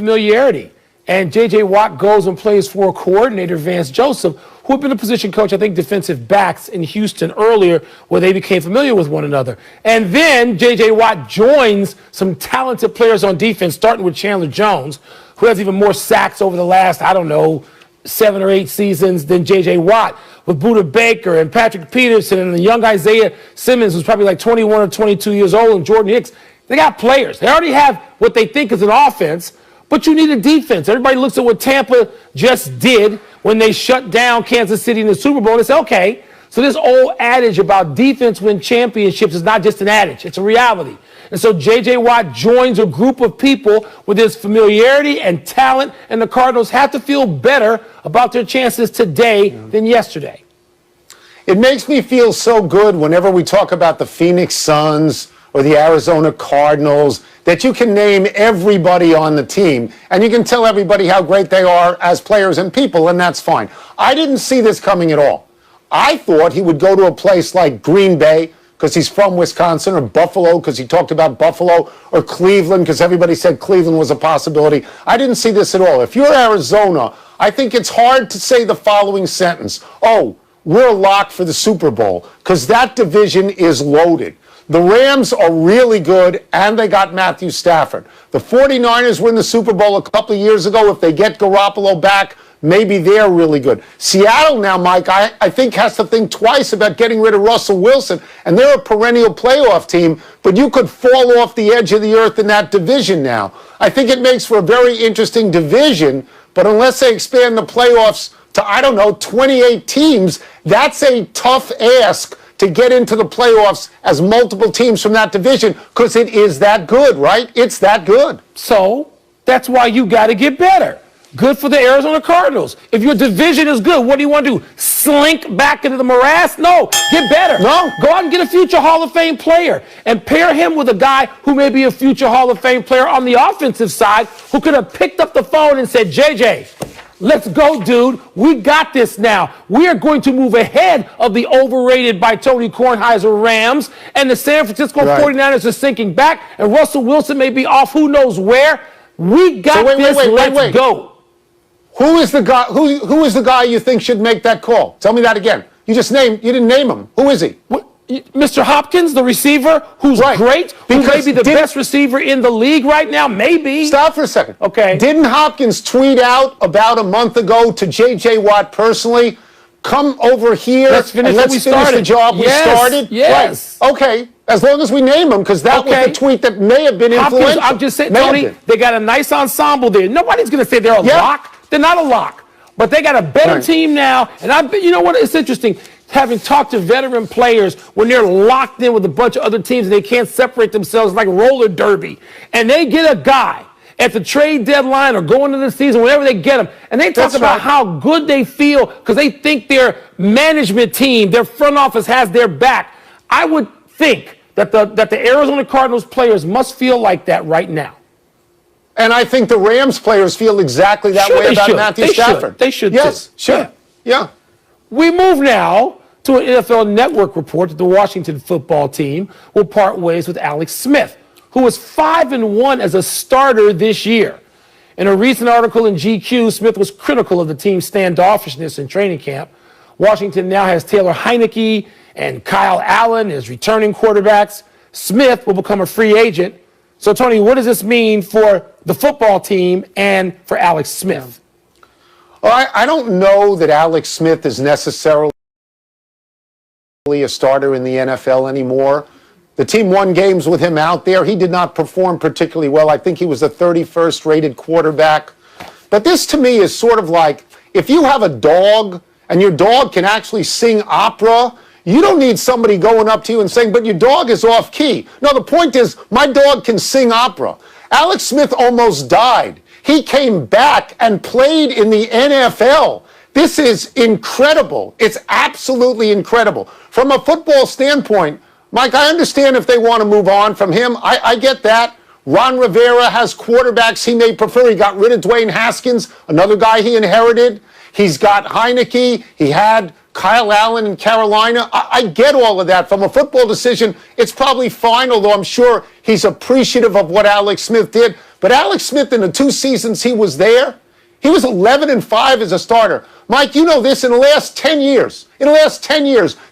familiarity. And J.J. Watt goes and plays for a coordinator, Vance Joseph, who had been a position coach, I think, defensive backs in Houston earlier, where they became familiar with one another. And then J.J. Watt joins some talented players on defense, starting with Chandler Jones, who has even more sacks over the last, 7 or 8 seasons than J.J. Watt, with Budda Baker and Patrick Peterson and the young Isaiah Simmons, who's probably like 21 or 22 years old, and Jordan Hicks. They got players. They already have what they think is an offense, but you need a defense. Everybody looks at what Tampa just did when they shut down Kansas City in the Super Bowl, and they say, okay, so this old adage about defense win championships is not just an adage, it's a reality. And so J.J. Watt joins a group of people with his familiarity and talent, and the Cardinals have to feel better about their chances today than yesterday. It makes me feel so good whenever we talk about the Phoenix Suns or the Arizona Cardinals, that you can name everybody on the team and you can tell everybody how great they are as players and people, and that's fine. I didn't see this coming at all. I thought he would go to a place like Green Bay because he's from Wisconsin, or Buffalo because he talked about Buffalo, or Cleveland because everybody said Cleveland was a possibility. I didn't see this at all. If you're Arizona, I think it's hard to say the following sentence: oh, we're locked for the Super Bowl, because that division is loaded. The Rams are really good, and they got Matthew Stafford. The 49ers win the Super Bowl a couple of years ago. If they get Garoppolo back, maybe they're really good. Seattle now, Mike, I think has to think twice about getting rid of Russell Wilson, and they're a perennial playoff team, but you could fall off the edge of the earth in that division now. I think it makes for a very interesting division, but unless they expand the playoffs to, 28 teams, that's a tough ask to get into the playoffs as multiple teams from that division, because it is that good, right? It's that good. So that's why you got to get better. Good for the Arizona Cardinals. If your division is good, what do you want to do? Slink back into the morass? No, get better. No. Go out and get a future Hall of Fame player and pair him with a guy who may be a future Hall of Fame player on the offensive side, who could have picked up the phone and said, JJ, let's go, dude. We got this now. We are going to move ahead of the overrated by Tony Kornheiser Rams, and the San Francisco 49ers are sinking back, and Russell Wilson may be off who knows where. We got this. Let's go. Who is the guy? Who is the guy you think should make that call? Tell me that again. You didn't name him. Who is he? Mr. Hopkins, the receiver, who's great, who may be the best receiver in the league right now, maybe. Stop for a second. Okay. Didn't Hopkins tweet out about a month ago to J.J. Watt personally, come over here let's finish the job we started? Yes. Right. Okay. As long as we name him, because that was the tweet that may have been influential. I'm just saying, Tony, they got a nice ensemble there. Nobody's going to say they're a lock. They're not a lock. But they got a better team now. And you know what? It's interesting. Having talked to veteran players when they're locked in with a bunch of other teams and they can't separate themselves, like roller derby, and they get a guy at the trade deadline or going into the season, whenever they get him, and they talk about how good they feel because they think their management team, their front office has their back. I would think that the Arizona Cardinals players must feel like that right now. And I think the Rams players feel exactly that way about Matthew Stafford. They should. Yes, sure. Yeah. We move now to an NFL Network report that the Washington football team will part ways with Alex Smith, who was 5-1 as a starter this year. In a recent article in GQ, Smith was critical of the team's standoffishness in training camp. Washington now has Taylor Heineke and Kyle Allen as returning quarterbacks. Smith will become a free agent. So, Tony, what does this mean for the football team and for Alex Smith? Well, I don't know that Alex Smith is necessarily a starter in the NFL anymore. The team won games with him out there. He did not perform particularly well. I think he was the 31st rated quarterback. But this to me is sort of like if you have a dog and your dog can actually sing opera, you don't need somebody going up to you and saying, but your dog is off key. No, the point is my dog can sing opera. Alex Smith almost died. He came back and played in the NFL. This is incredible. It's absolutely incredible. From a football standpoint, Mike, I understand if they want to move on from him. I get that. Ron Rivera has quarterbacks he may prefer. He got rid of Dwayne Haskins, another guy he inherited. He's got Heineke. He had Kyle Allen in Carolina. I get all of that. From a football decision, it's probably fine, although I'm sure he's appreciative of what Alex Smith did. But Alex Smith, in the 2 seasons he was there, he was 11-5 as a starter. Mike, you know this, in the last 10 years,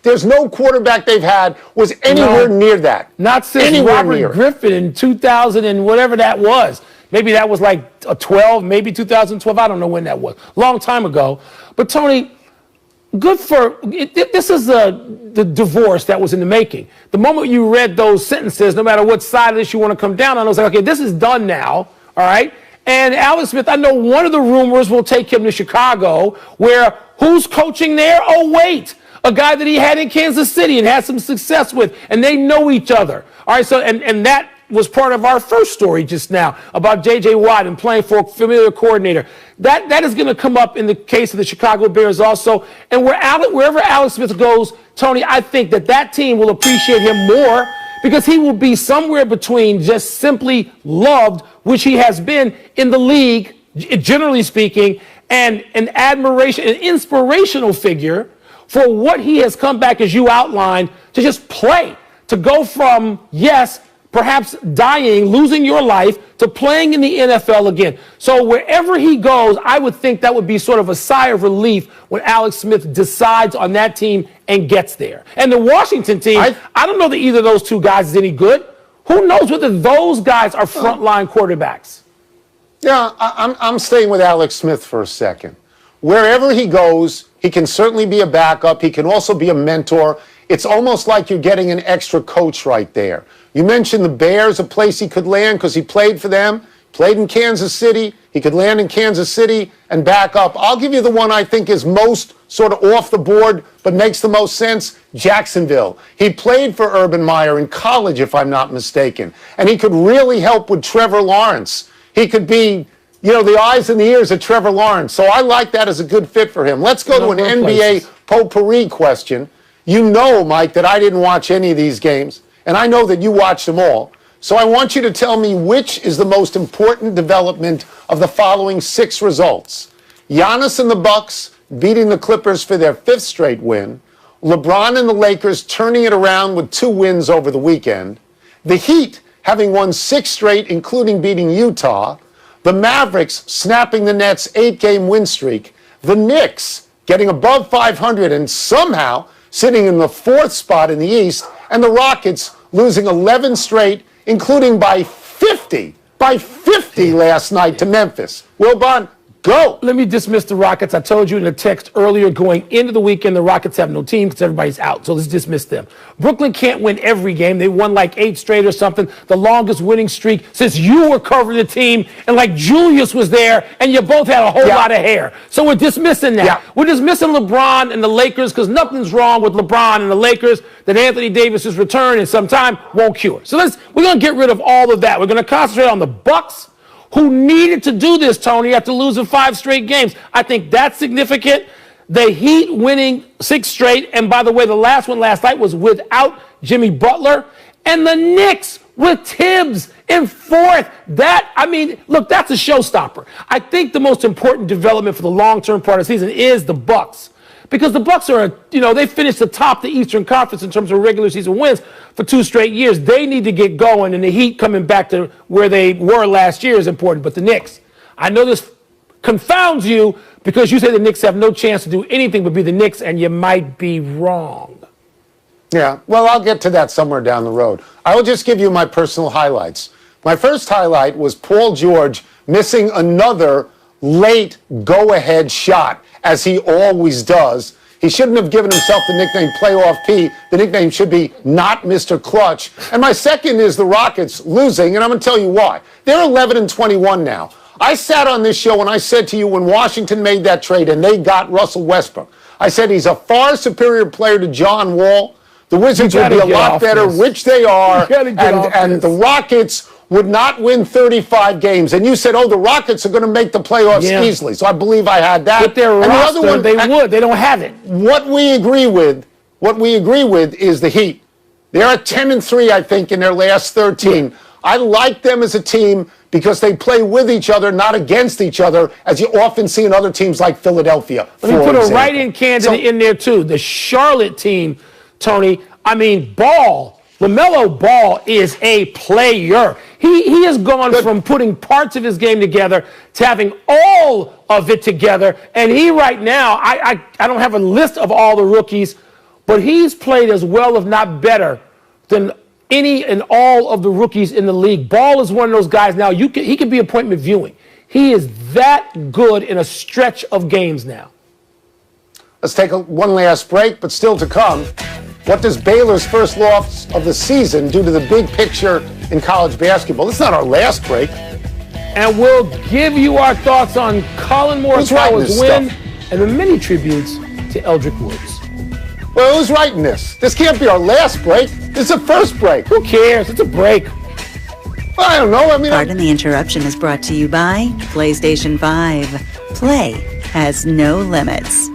there's no quarterback they've had was anywhere near that. Not since anywhere Robert Griffin in 2000 and whatever that was. Maybe that was like a 12, maybe 2012. I don't know when that was. Long time ago. But Tony, this is the divorce that was in the making. The moment you read those sentences, no matter what side of this you want to come down on, I was like, okay, this is done now, all right? And Alex Smith, I know one of the rumors will take him to Chicago, where who's coaching there? Oh, wait, a guy that he had in Kansas City and had some success with, and they know each other. All right, so and that was part of our first story just now about J.J. Watt and playing for a familiar coordinator. That is going to come up in the case of the Chicago Bears also. And wherever Alex Smith goes, Tony, I think that team will appreciate him more because he will be somewhere between just simply loved, which he has been in the league, generally speaking, and an admiration, an inspirational figure for what he has come back, as you outlined, to just play, to go from, yes, perhaps dying, losing your life, to playing in the NFL again. So wherever he goes, I would think that would be sort of a sigh of relief when Alex Smith decides on that team and gets there. And the Washington team, I don't know that either of those two guys is any good. Who knows whether those guys are frontline quarterbacks? Yeah, I'm staying with Alex Smith for a second. Wherever he goes, he can certainly be a backup. He can also be a mentor. It's almost like you're getting an extra coach right there. You mentioned the Bears, a place he could land because he played for them, played in Kansas City. He could land in Kansas City and back up. I'll give you the one I think is most sort of off the board but makes the most sense, Jacksonville. He played for Urban Meyer in college, if I'm not mistaken, and he could really help with Trevor Lawrence. He could be, you know, the eyes and the ears of Trevor Lawrence. So I like that as a good fit for him. Let's go to an NBA potpourri question. You know, Mike, that I didn't watch any of these games, and I know that you watched them all. So I want you to tell me which is the most important development of the following 6 results. Giannis and the Bucks beating the Clippers for their 5th straight win. LeBron and the Lakers turning it around with 2 wins over the weekend. The Heat having won 6 straight, including beating Utah. The Mavericks snapping the Nets' 8-game win streak. The Knicks getting above 500 and somehow sitting in the 4th spot in the East. And the Rockets losing 11 straight, including by 50 last night to Memphis. Wilbon, go. Let me dismiss the Rockets. I told you in a text earlier, going into the weekend, the Rockets have no team because everybody's out. So let's dismiss them. Brooklyn can't win every game. They won like 8 straight or something. The longest winning streak since you were covering the team and like Julius was there and you both had a whole lot of hair. So we're dismissing that. Yeah. We're dismissing LeBron and the Lakers because nothing's wrong with LeBron and the Lakers that Anthony Davis's return in some time won't cure. So we're going to get rid of all of that. We're going to concentrate on the Bucks, who needed to do this, Tony, after losing 5 straight games. I think that's significant. The Heat winning 6 straight, and by the way, the last one last night was without Jimmy Butler, and the Knicks with Tibbs in 4th. Look, that's a showstopper. I think the most important development for the long-term part of the season is the Bucks. Because the Bucks are, they finished atop the Eastern Conference in terms of regular season wins for 2 straight years. They need to get going, and the Heat coming back to where they were last year is important. But the Knicks, I know this confounds you because you say the Knicks have no chance to do anything but be the Knicks, and you might be wrong. Yeah, well, I'll get to that somewhere down the road. I will just give you my personal highlights. My first highlight was Paul George missing another late go-ahead shot, as he always does. He shouldn't have given himself the nickname Playoff P. The nickname should be not Mr. Clutch. And my second is the Rockets losing, and I'm going to tell you why. They're 11-21 now. I sat on this show and I said to you when Washington made that trade and they got Russell Westbrook, I said he's a far superior player to John Wall. The Wizards would be a lot better, which they are, and the Rockets would not win 35 games. And you said, the Rockets are going to make the playoffs easily. So I believe I had that. With their roster, they would. They don't have it. What we agree with is the Heat. They're at 10-3, I think, in their last 13. Yeah. I like them as a team because they play with each other, not against each other, as you often see in other teams like Philadelphia. Let me put a write-in candidate in there, too. The Charlotte team, Tony, Ball LaMelo Ball is a player. He has gone from putting parts of his game together to having all of it together. And he right now, I don't have a list of all the rookies, but he's played as well, if not better, than any and all of the rookies in the league. Ball is one of those guys now, he can be appointment viewing. He is that good in a stretch of games now. Let's take one last break, but still to come. What does Baylor's first loss of the season do to the big picture in college basketball? It's not our last break. And we'll give you our thoughts on Colin Morikawa's win and the many tributes to Eldrick Woods. Well, who's writing this? This can't be our last break. This is the first break. Who cares? It's a break. Well, I don't know. Pardon the Interruption is brought to you by PlayStation 5. Play has no limits.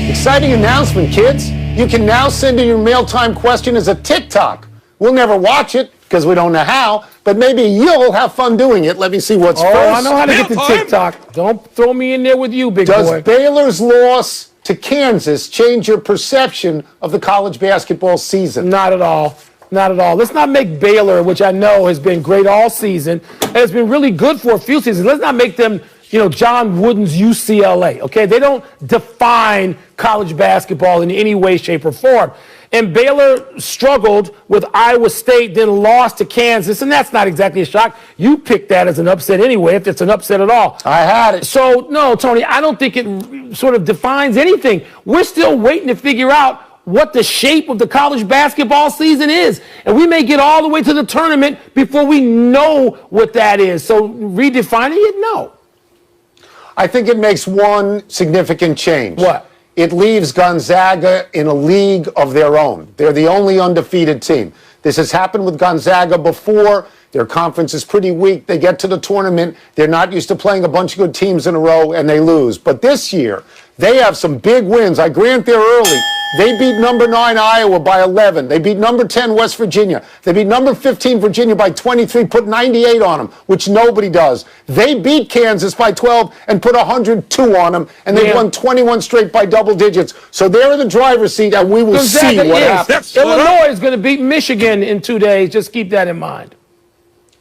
Exciting announcement, kids. You can now send in your mail time question as a TikTok. We'll never watch it because we don't know how, but maybe you'll have fun doing it. Let me see what's first. Oh, I know how to get to TikTok. Don't throw me in there with you, big boy. Does Baylor's loss to Kansas change your perception of the college basketball season? Not at all. Not at all. Let's not make Baylor, which I know has been great all season, and it's been really good for a few seasons. Let's not make them, John Wooden's UCLA, okay? They don't define college basketball in any way, shape, or form. And Baylor struggled with Iowa State, then lost to Kansas, and that's not exactly a shock. You picked that as an upset anyway, if it's an upset at all. I had it. So, no, Tony, I don't think it sort of defines anything. We're still waiting to figure out what the shape of the college basketball season is. And we may get all the way to the tournament before we know what that is. So redefining it, no. I think it makes one significant change. What? It leaves Gonzaga in a league of their own. They're the only undefeated team. This has happened with Gonzaga before. Their conference is pretty weak. They get to the tournament. They're not used to playing a bunch of good teams in a row, and they lose. But this year, they have some big wins. I grant they're early. They beat number 9 Iowa by 11. They beat number 10 West Virginia. They beat number 15 Virginia by 23, put 98 on them, which nobody does. They beat Kansas by 12 and put 102 on them, and they won 21 straight by double digits. So they're in the driver's seat, and we will see what happens. Illinois is going to beat Michigan in 2 days. Just keep that in mind.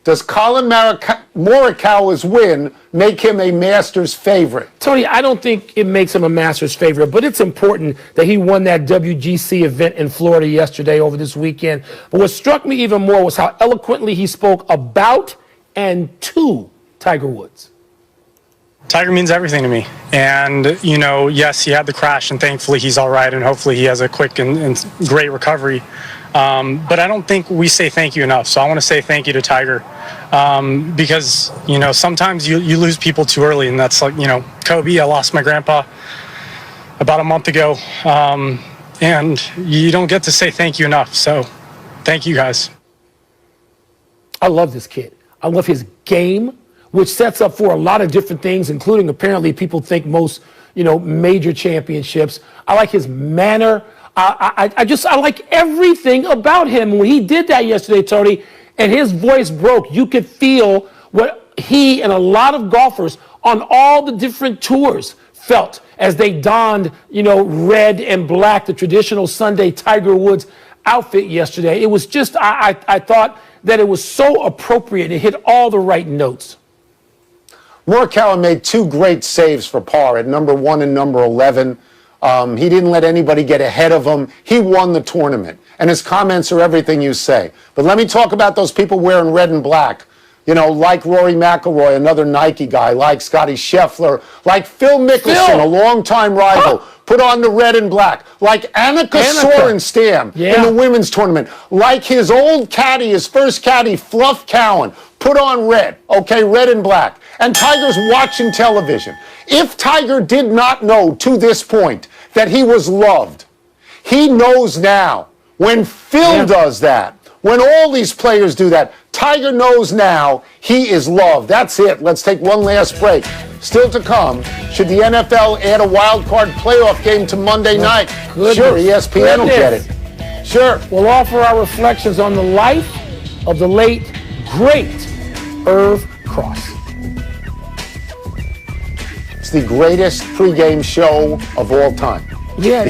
Does Colin Morikawa's win make him a Masters favorite? Tony, I don't think it makes him a Masters favorite, but it's important that he won that WGC event in Florida yesterday over this weekend. But what struck me even more was how eloquently he spoke about and to Tiger Woods. Tiger means everything to me. And, yes, he had the crash, and thankfully he's all right, and hopefully he has a quick and great recovery. But I don't think we say thank you enough. So I want to say thank you to Tiger because, sometimes you lose people too early. And that's like, Kobe, I lost my grandpa about a month ago. And you don't get to say thank you enough. So thank you guys. I love this kid. I love his game, which sets up for a lot of different things, including apparently people think most, major championships. I like his manner. I like everything about him. When he did that yesterday, Tony, and his voice broke, you could feel what he and a lot of golfers on all the different tours felt as they donned, red and black, the traditional Sunday Tiger Woods outfit yesterday. It was just, I thought that it was so appropriate. It hit all the right notes. Morikawa made 2 great saves for par at number 1 and number 11. He didn't let anybody get ahead of him. He won the tournament. And his comments are everything you say. But let me talk about those people wearing red and black. Like Rory McIlroy, another Nike guy, like Scotty Scheffler, like Phil Mickelson, a longtime rival, put on the red and black, like Annika Sorenstam in the women's tournament, like his old caddy, his first caddy, Fluff Cowan, put on red, red and black. And Tiger's watching television. If Tiger did not know to this point that he was loved, he knows now. When Phil does that, when all these players do that, Tiger knows now he is loved. That's it. Let's take one last break. Still to come, should the NFL add a wild card playoff game to Monday night? Sure, ESPN will get it. Sure. We'll offer our reflections on the life of the late, great Irv Cross. the greatest pregame show of all time. Yeah.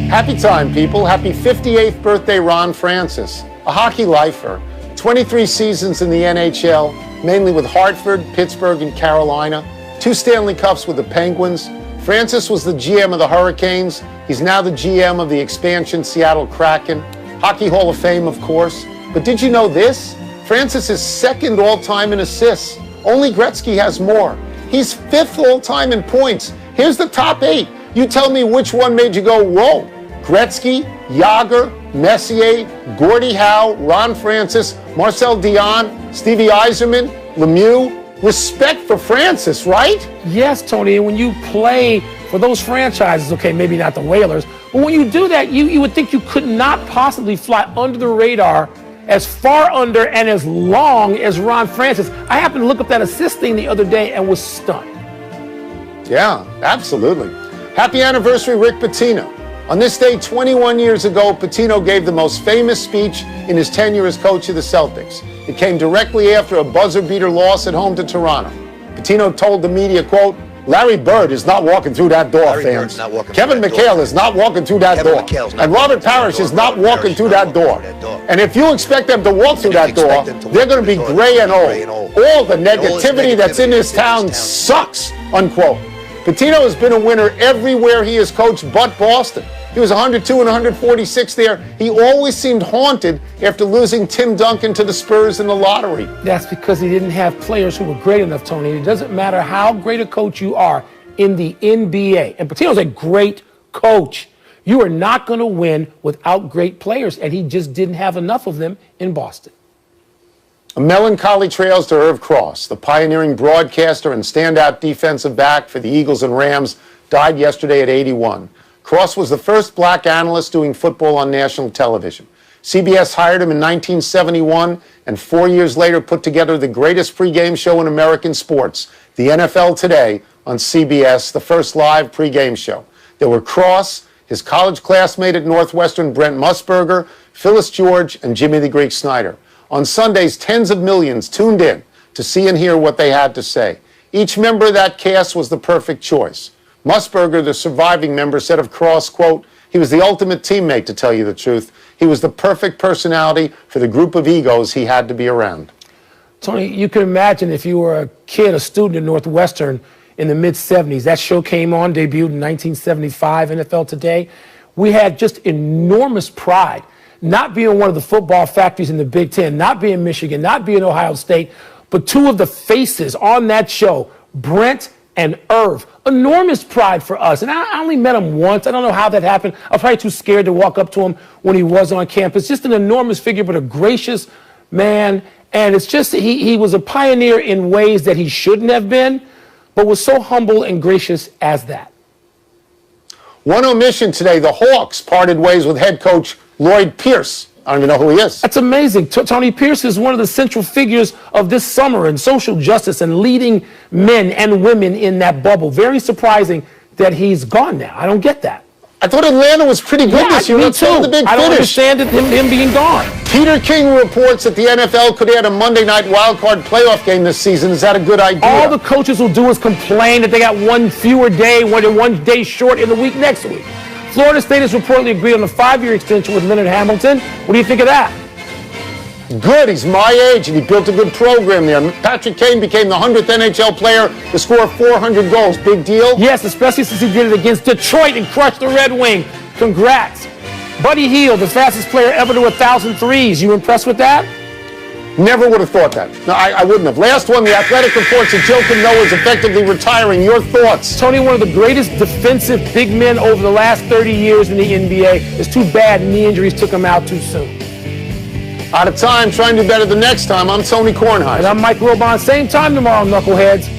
Happy time, people. Happy 58th birthday, Ron Francis. A hockey lifer. 23 seasons in the NHL, mainly with Hartford, Pittsburgh, and Carolina. 2 Stanley Cups with the Penguins. Francis was the GM of the Hurricanes. He's now the GM of the expansion Seattle Kraken. Hockey Hall of Fame, of course. But did you know this? Francis is 2nd all-time in assists. Only Gretzky has more. He's 5th all-time in points. Here's the top 8. You tell me which one made you go, whoa. Gretzky, Jagr, Messier, Gordie Howe, Ron Francis, Marcel Dion, Stevie Yzerman, Lemieux. Respect for Francis, right? Yes, Tony. And when you play for those franchises, okay, maybe not the Whalers, but when you do that, you would think you could not possibly fly under the radar as far under and as long as Ron Francis. I happened to look up that assist thing the other day and was stunned. Yeah, absolutely. Happy anniversary, Rick Pitino. On this day 21 years ago, Pitino gave the most famous speech in his tenure as coach of the Celtics. It came directly after a buzzer-beater loss at home to Toronto. Pitino told the media, quote, Larry Bird is not walking through that door, fans. Kevin McHale is not walking through that door. And Robert Parrish is not walking through that door. And if you expect them to walk through that door, they're going to be gray and old. All the negativity that's in this town sucks, unquote. Pitino has been a winner everywhere he has coached but Boston. He was 102 and 146 there. He always seemed haunted after losing Tim Duncan to the Spurs in the lottery. That's because he didn't have players who were great enough, Tony. It doesn't matter how great a coach you are in the NBA. And Pitino's a great coach. You are not going to win without great players, and he just didn't have enough of them in Boston. A melancholy trails to Irv Cross, the pioneering broadcaster and standout defensive back for the Eagles and Rams, died yesterday at 81. Cross was the first black analyst doing football on national television. CBS hired him in 1971 and 4 years later put together the greatest pregame show in American sports, the NFL Today on CBS, the first live pregame show. There were Cross, his college classmate at Northwestern, Brent Musburger, Phyllis George, and Jimmy the Greek Snyder. On Sundays, tens of millions tuned in to see and hear what they had to say. Each member of that cast was the perfect choice. Musburger, the surviving member, said of Cross, quote, he was the ultimate teammate, to tell you the truth. He was the perfect personality for the group of egos he had to be around. Tony, you can imagine if you were a kid, a student at Northwestern in the mid-'70s. That show came on, debuted in 1975, NFL Today. We had just enormous pride, not being one of the football factories in the Big Ten, not being Michigan, not being Ohio State, but 2 of the faces on that show, Brent and Irv. Enormous pride for us. And I only met him once. I don't know how that happened. I was probably too scared to walk up to him when he was on campus. Just an enormous figure, but a gracious man. And it's just he was a pioneer in ways that he shouldn't have been, but was so humble and gracious as that. One omission today, the Hawks parted ways with head coach Lloyd Pierce. I don't even know who he is. That's amazing. Tony Pierce is one of the central figures of this summer in social justice and leading men and women in that bubble. Very surprising that he's gone now. I don't get that. I thought Atlanta was pretty good this year. Me That's too. the big I don't finish. understand him being gone. Peter King reports that the NFL could add a Monday night wildcard playoff game this season. Is that a good idea? All the coaches will do is complain that they got one fewer day, one day short in the week next week. Florida State has reportedly agreed on a 5-year extension with Leonard Hamilton. What do you think of that? Good. He's my age, and he built a good program there. Patrick Kane became the 100th NHL player to score 400 goals. Big deal? Yes, especially since he did it against Detroit and crushed the Red Wing. Congrats. Buddy Hield, the fastest player ever to 1,000 threes. You impressed with that? Never would have thought that. No, I wouldn't have. Last one, the Athletic reports that Joakim Noah is effectively retiring. Your thoughts? Tony, one of the greatest defensive big men over the last 30 years in the NBA. It's too bad knee injuries took him out too soon. Out of time, trying to do better the next time. I'm Tony Kornheiser. And I'm Mike Wilbon. Same time tomorrow, knuckleheads.